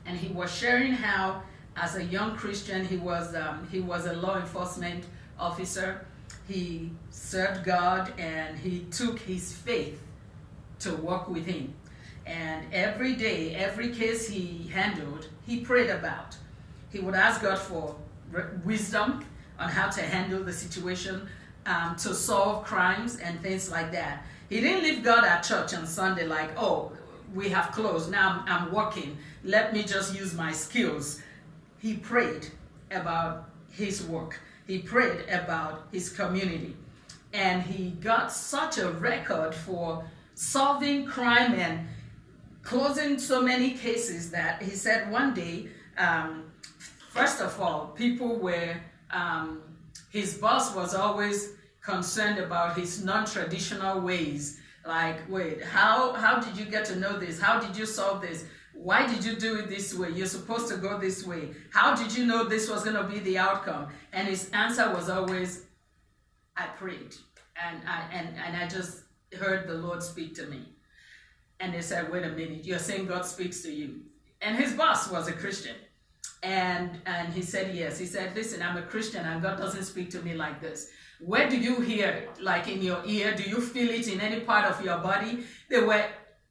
and he was sharing how, as a young Christian, he was a law enforcement officer. He served God, and he took his faith to work with him. And every day, every case he handled, he prayed about. He would ask God for wisdom on how to handle the situation, to solve crimes and things like that. He didn't leave God at church on Sunday like, oh, we have closed, now I'm working, let me just use my skills. He prayed about his work. He prayed about his community. And he got such a record for solving crime and closing so many cases that he said one day, first of all, people were, his boss was always concerned about his non-traditional ways. Like, wait, how did you get to know this? How did you solve this? Why did you do it this way? You're supposed to go this way. How did you know this was going to be the outcome? And his answer was always, I prayed. And I just heard the Lord speak to me. And they said, wait a minute, you're saying God speaks to you? And his boss was a Christian. And he said, yes. He said, listen, I'm a Christian and God doesn't speak to me like this. Where do you hear it? Like in your ear? Do you feel it in any part of your body? They were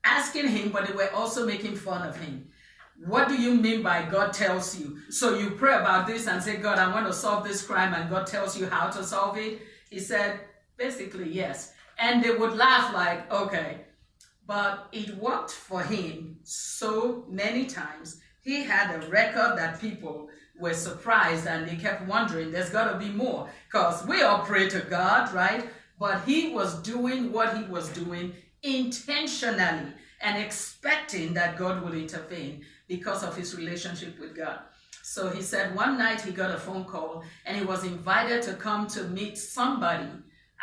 asking him, but they were also making fun of him. What do you mean by God tells you? So you pray about this and say, God, I want to solve this crime, and God tells you how to solve it? He said, basically, yes. And they would laugh like, okay. But it worked for him so many times. He had a record that people were surprised, and they kept wondering, there's got to be more, because we all pray to God, right? But he was doing what he was doing intentionally and expecting that God would intervene because of his relationship with God. So he said one night he got a phone call, and he was invited to come to meet somebody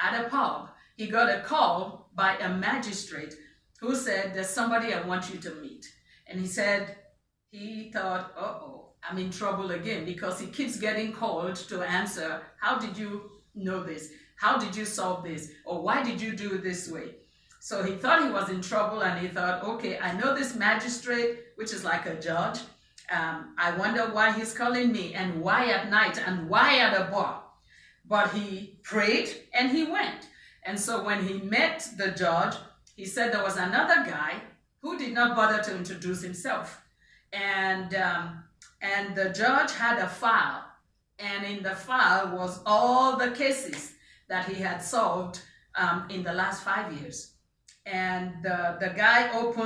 at a pub. He got a call by a magistrate who said, there's somebody I want you to meet. And he said, he thought, uh-oh, I'm in trouble again, because he keeps getting called to answer, how did you know this? How did you solve this? Or why did you do it this way? So he thought he was in trouble, and he thought, okay, I know this magistrate, which is like a judge. I wonder why he's calling me, and why at night, and why at a bar. But he prayed, and he went. And so when he met the judge, he said there was another guy who did not bother to introduce himself. And the judge had a file, and in the file was all the cases that he had solved in the last 5 years. And the guy opened